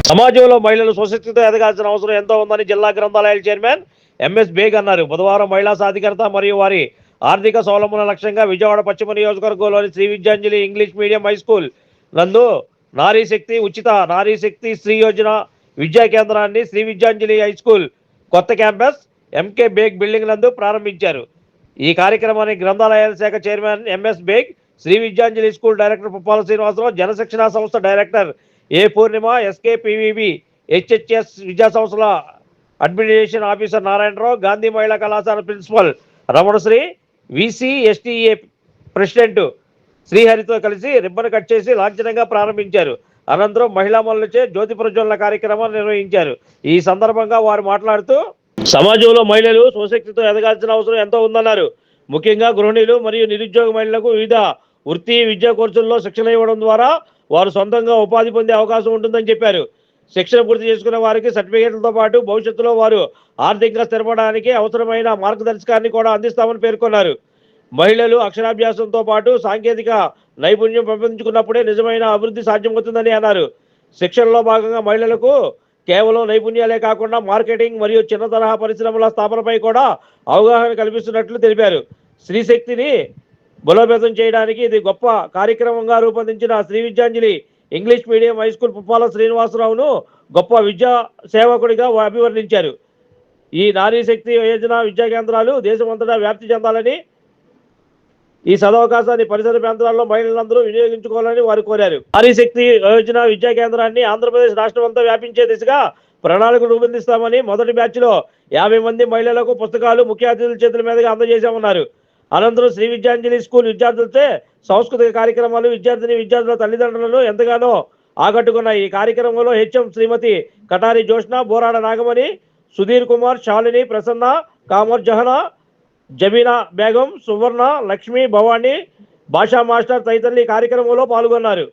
సమాజంలో మహిళలు స్వశక్తితో ఎదగాల్సిన అవసరం ఎంతో ఉందని జిల్లా గ్రంథాలయాల చైర్మన్ ఎంఎస్ బేగ్ అన్నారు. బుధవారం మహిళా సాధికారత మరియు వారి ఆర్థిక స్వావలంబన లక్ష్యంగా విజయవాడ పశ్చిమ నియోజకవర్గంలోని Sri Vidyanjali English medium high school నందు నారీ శక్తి శ్రీ యోజన విద్యా కేంద్రాన్ని శ్రీ విద్యాంజలి హై స్కూల్ కొత్త క్యాంపస్ ఎంకే బేగ్ బిల్డింగ్ నందు ప్రారంభించారు. ఈ కార్యక్రమానికి గ్రంథాలయాల శాఖ chairman MS Baig, Sri Vidyanjali school director Puppala Srinivasarao, జనశిక్షణ సంస్థ డైరెక్టర్ ఏ పూర్ణిమ, ఎస్కేపీవీబీ హెచ్హెచ్ఎస్ విద్యా సంస్థల అడ్మినిస్ట్రేషన్ ఆఫీసర్ నారాయణరావు, గాంధీ మహిళా కళాశాల ప్రిన్సిపల్ రమణశ్రీ, విసిఎస్టీఏ ప్రెసిడెంట్ శ్రీహరితో కలిసి రిబ్బన్ కట్ చేసి లాంఛనంగా ప్రారంభించారు. అనంతరం మహిళా మనులచే జ్యోతి ప్రజ్వలన కార్యక్రమాన్ని నిర్వహించారు. ఈ సందర్భంగా వారు మాట్లాడుతూ సమాజంలో మహిళలు స్వశక్తితో ఎదగాల్సిన అవసరం ఎంతో ఉందన్నారు. ముఖ్యంగా గృహిణులు మరియు నిరుద్యోగ మహిళలకు వివిధ వృత్తి విద్యా కోర్సుల్లో శిక్షణ ఇవ్వడం ద్వారా వారు సొంతంగా ఉపాధి పొందే అవకాశం ఉంటుందని చెప్పారు. శిక్షణ పూర్తి చేసుకున్న వారికి సర్టిఫికేట్లతో పాటు భవిష్యత్తులో వారు ఆర్థికంగా స్థిరపడడానికి అవసరమైన మార్గదర్శకాన్ని కూడా అందిస్తామని పేర్కొన్నారు. మహిళలు అక్షరాభ్యాసంతో పాటు సాంకేతిక నైపుణ్యం పెంపొందించుకున్నప్పుడే నిజమైన అభివృద్ధి సాధ్యమవుతుందని అన్నారు. శిక్షణలో భాగంగా మహిళలకు కేవలం నైపుణ్యాలే కాకుండా మార్కెటింగ్ మరియు చిన్న తరహా పరిశ్రమల స్థాపనపై కూడా అవగాహన కల్పిస్తున్నట్లు తెలిపారు. స్త్రీశక్తిని బలోపేతం చేయడానికి ఇది గొప్ప కార్యక్రమంగా రూపొందించిన Sri Vidyanjali English medium high school Puppala శ్రీనివాసరావును గొప్ప విద్యా సేవకుడిగా అభివర్ణించారు. ఈ నారీ శక్తి యోజన విద్యా కేంద్రాలు దేశమంతటా వ్యాప్తి చెందాలని, ఈ సదవకాశాన్ని పరిసర ప్రాంతాల్లో మహిళలందరూ వినియోగించుకోవాలని వారు కోరారు. నారీ శక్తి యోజన విద్యా కేంద్రాన్ని ఆంధ్రప్రదేశ్ రాష్ట్రం అంతా వ్యాపించే దిశగా ప్రణాళిక రూపొందిస్తామని, మొదటి బ్యాచ్లో 50 మంది మహిళలకు పుస్తకాలు ముఖ్య అతిథుల చేతుల మీదుగా అందజేశామన్నారు. అనంతరం శ్రీ విద్యాంజలి స్కూల్ విద్యార్థులతో సాంస్కృతిక కార్యక్రమాలు విద్యార్థుల తల్లిదండ్రులను ఎంతగానో ఆకట్టుకున్నాయి. ఈ కార్యక్రమంలో హెచ్ఎం శ్రీమతి కటారి జోష్న, బోరాడ నాగమణి, సుధీర్ కుమార్, శాలిని, ప్రసన్న, కామర్ జహనా, జబీనా బేగం, సువర్ణ, లక్ష్మి, భవానీ, భాషా మాస్టర్ తదితరులు ఈ కార్యక్రమంలో పాల్గొన్నారు.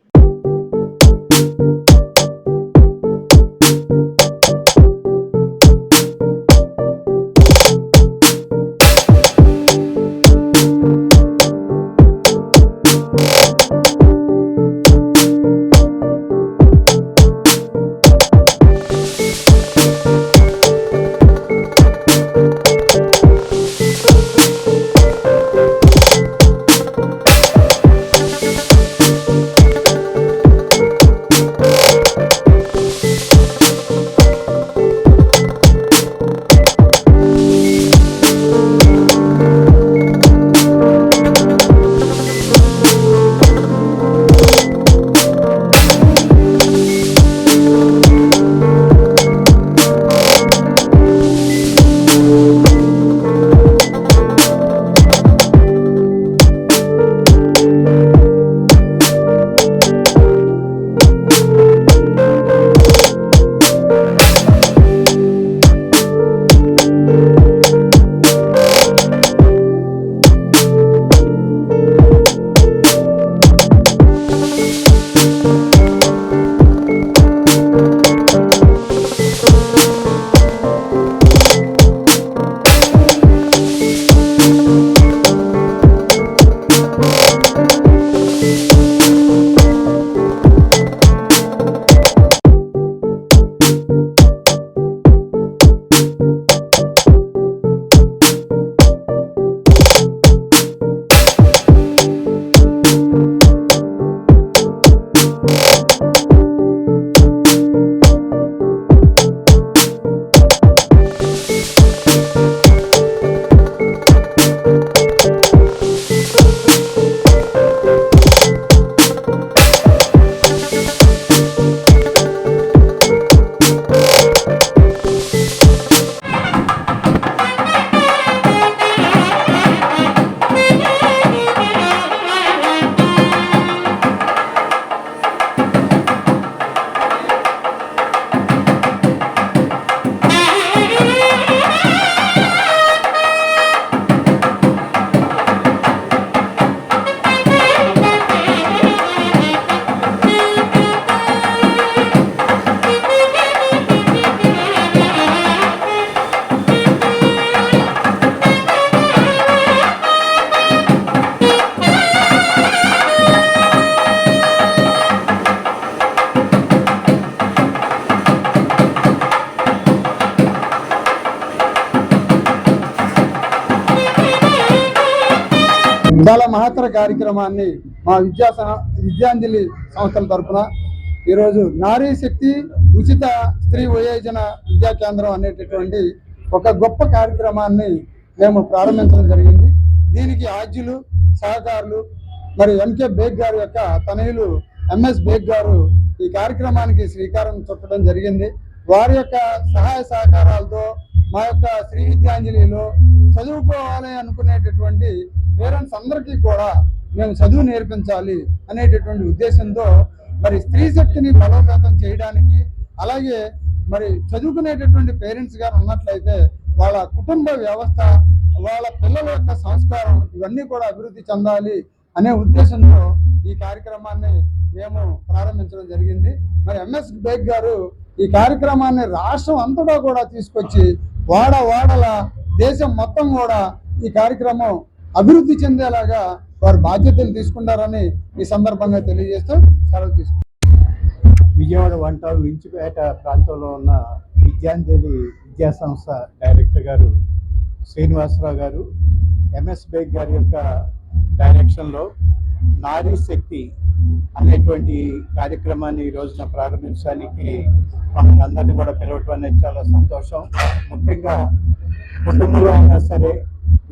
చాలా మహత్తర కార్యక్రమాన్ని మా విద్యాంజలి సంస్థల తరఫున ఈరోజు నారీ శక్తి ఉచిత స్త్రీ వయోజన విద్యా కేంద్రం అనేటటువంటి ఒక గొప్ప కార్యక్రమాన్ని మేము ప్రారంభించడం జరిగింది. దీనికి ఆద్యులు సహకారులు మరి ఎంకే బేగ్ గారి యొక్క తనయులు ఎంఎస్ బేగ్ గారు ఈ కార్యక్రమానికి శ్రీకారం చుట్టడం జరిగింది. వారి యొక్క సహాయ సహకారాలతో మా యొక్క శ్రీ విద్యాంజలిలో చదువుకోవాలి అనుకునేటటువంటి పేరెంట్స్ అందరికీ కూడా మేము చదువు నేర్పించాలి అనేటటువంటి ఉద్దేశంతో మరి స్త్రీ శక్తిని బలోపేతం చేయడానికి, అలాగే మరి చదువుకునేటటువంటి పేరెంట్స్ గారు ఉన్నట్లయితే వాళ్ళ కుటుంబ వ్యవస్థ, వాళ్ళ పిల్లల యొక్క సంస్కారం ఇవన్నీ కూడా అభివృద్ధి చెందాలి అనే ఉద్దేశంతో ఈ కార్యక్రమాన్ని మేము ప్రారంభించడం జరిగింది. మరి ఎంఎస్ బేగ్ గారు ఈ కార్యక్రమాన్ని రాష్ట్రం అంతటా కూడా తీసుకొచ్చి వాడల దేశం మొత్తం కూడా ఈ కార్యక్రమం అభివృద్ధి చెందేలాగా వారు బాధ్యతలు తీసుకుంటారని ఈ సందర్భంగా తెలియజేస్తూ సెలవు తీసుకుంటారు. విజయవాడ వంటారు వించిపేట ప్రాంతంలో ఉన్న విద్యాంజలి విద్యా సంస్థ డైరెక్టర్ గారు శ్రీనివాసరావు గారు ఎంఎస్ బేగ్ గారి యొక్క డైరెక్షన్లో నారీ శక్తి అనేటువంటి కార్యక్రమాన్ని ఈ రోజున ప్రారంభించడానికి మమ్మల్ని అందరినీ కూడా పిలవటం అనేది చాలా సంతోషం. ముఖ్యంగా కుటుంబంలో అయినా సరే,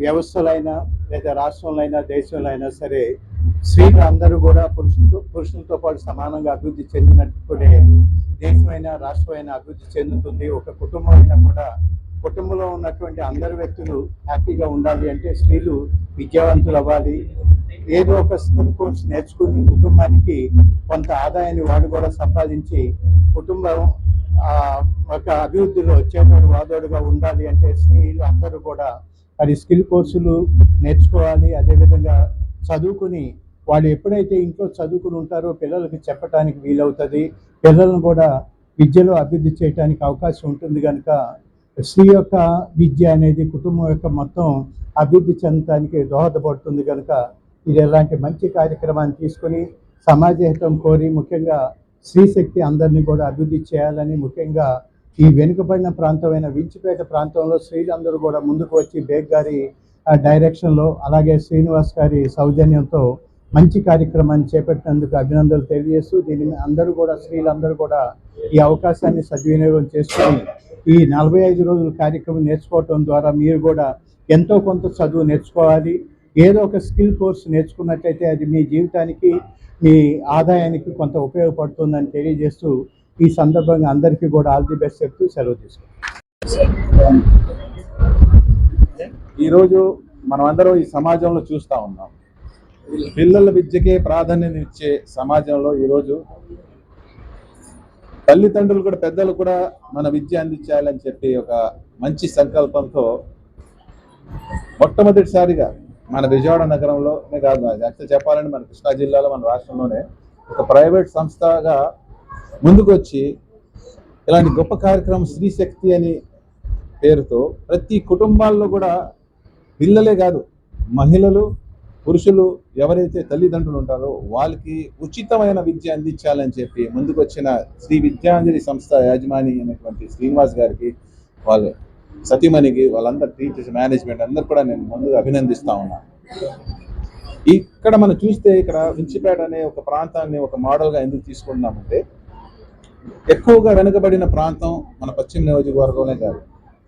వ్యవస్థలైనా లేదా రాష్ట్రంలో అయినా దేశంలో అయినా సరే స్త్రీలు అందరూ కూడా పురుషులతో పాటు సమానంగా అభివృద్ధి చెందినప్పుడే దేశమైనా రాష్ట్రమైనా అభివృద్ధి చెందుతుంది. ఒక కుటుంబం అయినా కూడా కుటుంబంలో ఉన్నటువంటి అందరు వ్యక్తులు హ్యాపీగా ఉండాలి అంటే స్త్రీలు విద్యావంతులు అవ్వాలి, ఏదో ఒక స్కిల్ కోర్స్ నేర్చుకుని కుటుంబానికి కొంత ఆదాయాన్ని వాడు కూడా సంపాదించి కుటుంబం ఒక అభివృద్ధిలో చేదోడు వాదోడుగా ఉండాలి అంటే స్త్రీలు అందరూ కూడా అది స్కిల్ కోర్సులు నేర్చుకోవాలి. అదేవిధంగా చదువుకుని వాళ్ళు ఎప్పుడైతే ఇంట్లో చదువుకుని ఉంటారో పిల్లలకి చెప్పడానికి వీలవుతుంది, పిల్లలను కూడా విద్యలో అభివృద్ధి చేయడానికి అవకాశం ఉంటుంది. కనుక స్త్రీ యొక్క విద్య అనేది కుటుంబం యొక్క మొత్తం అభివృద్ధి చెందడానికి దోహదపడుతుంది. కనుక ఇది ఎలాంటి మంచి కార్యక్రమాన్ని తీసుకొని సమాజ హితం కోరి ముఖ్యంగా స్త్రీ శక్తి అందరినీ కూడా అభివృద్ధి చేయాలని, ముఖ్యంగా ఈ వెనుకబడిన ప్రాంతమైన వించిపేట ప్రాంతంలో స్త్రీలందరూ కూడా ముందుకు వచ్చి బేగ్ గారి డైరెక్షన్లో అలాగే శ్రీనివాస్ గారి సౌజన్యంతో మంచి కార్యక్రమాన్ని చేపట్టినందుకు అభినందనలు తెలియజేస్తూ దీనిని అందరూ కూడా స్త్రీలందరూ కూడా ఈ అవకాశాన్ని సద్వినియోగం చేసుకొని ఈ 45 రోజుల కార్యక్రమం నేర్చుకోవటం ద్వారా మీరు కూడా ఎంతో కొంత చదువు నేర్చుకోవాలి. ఏదో ఒక స్కిల్ కోర్స్ నేర్చుకున్నట్లయితే అది మీ జీవితానికి మీ ఆదాయానికి కొంత ఉపయోగపడుతుందని తెలియజేస్తూ ఈ సందర్భంగా అందరికీ కూడా ఆల్ ది బెస్ట్ చెప్తూ సెలవు తీసుకుంటాం. ఈరోజు మనం అందరం ఈ సమాజంలో చూస్తూ ఉన్నాం, పిల్లల విద్యకే ప్రాధాన్యత ఇచ్చే సమాజంలో ఈరోజు తల్లిదండ్రులు కూడా పెద్దలు కూడా మన విద్య అందించాలని చెప్పి ఒక మంచి సంకల్పంతో మొట్టమొదటిసారిగా మన విజయవాడ నగరంలోనే కాదు, యాక్చువల్ చెప్పాలంటే మన కృష్ణా జిల్లాలో మన రాష్ట్రంలోనే ఒక ప్రైవేట్ సంస్థగా ముందుకు వచ్చి ఇలాంటి గొప్ప కార్యక్రమం స్త్రీ శక్తి అని పేరుతో ప్రతి కుటుంబాల్లో కూడా పిల్లలే కాదు మహిళలు పురుషులు ఎవరైతే తల్లిదండ్రులు ఉంటారో వాళ్ళకి ఉచితమైన విద్య అందించాలని చెప్పి ముందుకు వచ్చిన శ్రీ విద్యాంజలి సంస్థ యాజమాని అయినటువంటి శ్రీనివాస్ గారికి, వాళ్ళ సతీమణికి, వాళ్ళందరూ టీచర్స్ మేనేజ్మెంట్ అందరు కూడా నేను ముందుగా అభినందిస్తా ఉన్నాను. ఇక్కడ మనం చూస్తే ఇక్కడ వించిపేట అనే ఒక ప్రాంతాన్ని ఒక మోడల్గా ఎందుకు తీసుకుంటున్నామంటే ఎక్కువగా వెనుకబడిన ప్రాంతం మన పశ్చిమ నియోజకవర్గంలో కాదు,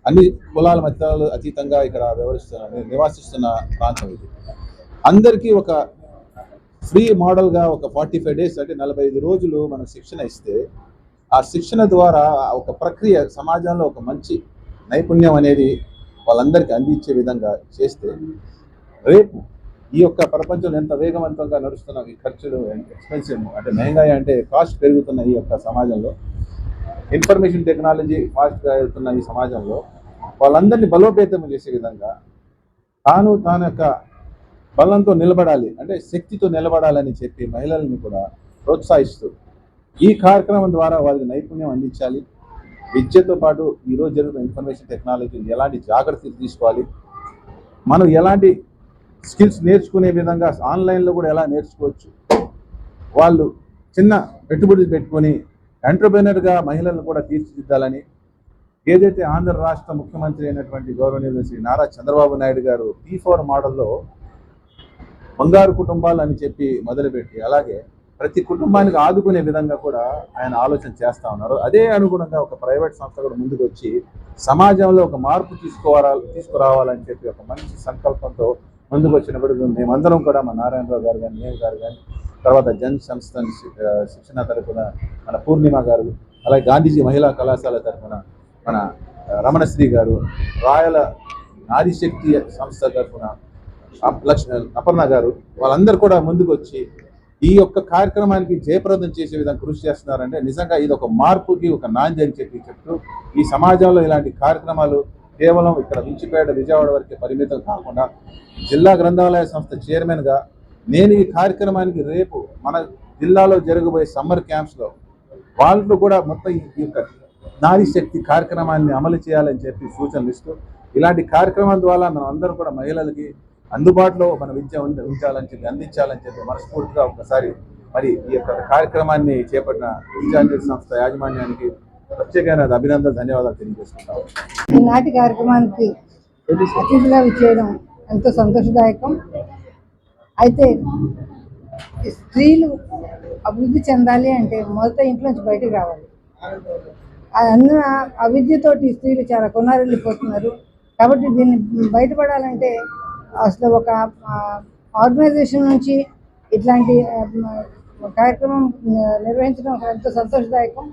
అన్ని కులాల మతాలు అతీతంగా ఇక్కడ నివాసిస్తున్న ప్రాంతం ఇది. అందరికీ ఒక ఫ్రీ మోడల్గా ఒక 45 డేస్ అంటే 45 రోజులు మనం శిక్షణ ఇస్తే ఆ శిక్షణ ద్వారా ఒక ప్రక్రియ సమాజంలో ఒక మంచి నైపుణ్యం అనేది వాళ్ళందరికీ అందించే విధంగా చేస్తే రేపు ఈ యొక్క ప్రపంచంలో ఎంత వేగవంతంగా నడుస్తున్న ఈ ఖర్చులు ఎక్స్పెన్సివ్ అంటే మహంగాయి అంటే కాస్ట్ పెరుగుతున్న ఈ యొక్క సమాజంలో, ఇన్ఫర్మేషన్ టెక్నాలజీ ఫాస్ట్గా వెళ్తున్న ఈ సమాజంలో వాళ్ళందరినీ బలోపేతం చేసే విధంగా తన యొక్క బలంతో నిలబడాలి అంటే శక్తితో నిలబడాలని చెప్పి మహిళల్ని కూడా ప్రోత్సహిస్తూ ఈ కార్యక్రమం ద్వారా వాళ్ళకి నైపుణ్యం అందించాలి. విద్యతో పాటు ఈరోజు జరుగుతున్న ఇన్ఫర్మేషన్ టెక్నాలజీ ఎలాంటి జాగ్రత్తలు తీసుకోవాలి, మనం ఎలాంటి స్కిల్స్ నేర్చుకునే విధంగా ఆన్లైన్లో కూడా ఎలా నేర్చుకోవచ్చు, వాళ్ళు చిన్న పెట్టుబడులు పెట్టుకొని ఎంటర్‌ప్రెన్యూర్‌గా మహిళలను కూడా తీర్చిదిద్దాలని ఏదైతే ఆంధ్ర రాష్ట్ర ముఖ్యమంత్రి అయినటువంటి గౌరవనీయులు శ్రీ నారా చంద్రబాబు నాయుడు గారు P4 మోడల్లో బంగారు కుటుంబాలు అని చెప్పి మొదలుపెట్టి అలాగే ప్రతి కుటుంబానికి ఆదుకునే విధంగా కూడా ఆయన ఆలోచన చేస్తా ఉన్నారు. అదే అనుగుణంగా ఒక ప్రైవేట్ సంస్థ కూడా ముందుకు వచ్చి సమాజంలో ఒక మార్పు తీసుకురావాలని చెప్పి ఒక మంచి సంకల్పంతో ముందుకు వచ్చినప్పుడు మేమందరం కూడా మన నారాయణరావు గారు కానీ నేను గారు కానీ తర్వాత జన్ సంస్థ శిక్షణ తరఫున మన పూర్ణిమ గారు అలాగే గాంధీజీ మహిళా కళాశాల తరఫున మన రమణశ్రీ గారు రాయల నారీశక్తి సంస్థ తరఫున అపర్ణ గారు వాళ్ళందరూ కూడా ముందుకు వచ్చి ఈ యొక్క కార్యక్రమానికి జయప్రదం చేసే విధంగా కృషి చేస్తున్నారంటే నిజంగా ఇది ఒక మార్పుకి ఒక నాంది అని చెప్తూ ఈ సమాజంలో ఇలాంటి కార్యక్రమాలు కేవలం ఇక్కడ వించిపేట విజయవాడ వరకే పరిమితం కాకుండా జిల్లా గ్రంథాలయ సంస్థ చైర్మన్గా నేను ఈ కార్యక్రమానికి రేపు మన జిల్లాలో జరగబోయే సమ్మర్ క్యాంప్స్లో వాళ్ళు కూడా మొత్తం ఈ యొక్క నారీ శక్తి కార్యక్రమాన్ని అమలు చేయాలని చెప్పి సూచనలు ఇస్తూ ఇలాంటి కార్యక్రమం ద్వారా మనం అందరం కూడా మహిళలకి అందుబాటులో మన విద్య ఉంచాలని చెప్పి అందించాలని చెప్పి మనస్ఫూర్తిగా ఒకసారి మరి ఈ యొక్క కార్యక్రమాన్ని చేపట్టిన విద్యాంజలి సంస్థ యాజమాన్యానికి ప్రత్యేకమైన అభినందనలు ధన్యవాదాలు తెలియజేసుకుంటాం. ఈనాటి కార్యక్రమానికి అతిథిగా విచ్చేయడం ఎంతో సంతోషదాయకం. అయితే స్త్రీలు అభివృద్ధి చెందాలి అంటే మొదట ఇంట్లోంచి బయటకు రావాలి. అన్న అవిద్యతోటి స్త్రీలు చాలా కొనారెళ్ళిపోతున్నారు. కాబట్టి దీన్ని బయటపడాలంటే అసలు ఒక ఆర్గనైజేషన్ నుంచి ఇట్లాంటి కార్యక్రమం నిర్వహించడం ఎంతో సంతోషదాయకం.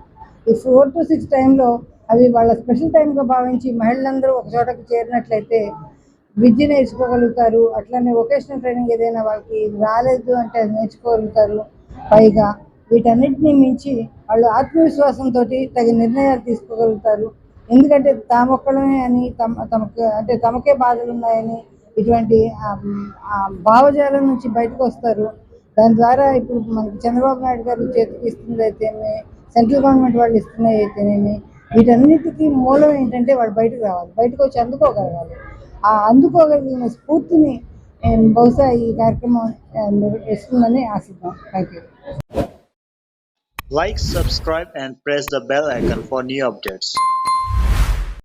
ఈ 4 to 6 టైంలో అవి వాళ్ళ స్పెషల్ టైంగా భావించి మహిళలందరూ ఒక చోటకు చేరినట్లయితే విద్య నేర్చుకోగలుగుతారు. అట్లనే వొకేషనల్ ట్రైనింగ్ ఏదైనా వాళ్ళకి రాలేదు అంటే అది నేర్చుకోగలుగుతారు. పైగా వీటన్నిటిని మించి వాళ్ళు ఆత్మవిశ్వాసంతో తగిన నిర్ణయాలు తీసుకోగలుగుతారు. ఎందుకంటే తామొక్కడమే అని తమకే బాధలు ఉన్నాయని ఇటువంటి భావజాలం నుంచి బయటకు వస్తారు. దాని ద్వారా ఇప్పుడు మనకి చంద్రబాబు నాయుడు గారు చేతికి ఇస్తుంది అయితేనే, సెంట్రల్ గవర్నమెంట్ వాళ్ళు ఇస్తున్నాయి అయితేనేమి, వీటన్నిటికీ మూలం ఏంటంటే వాళ్ళు బయటకు రావాలి, బయటకు వచ్చి అందుకోగలగాలి. ఆ అందుకోగలిగిన స్ఫూర్తిని బహుశా ఈ కార్యక్రమం ఇస్తుందని ఆశిద్దాం. Thank you. Like, subscribe and press the bell icon for new updates.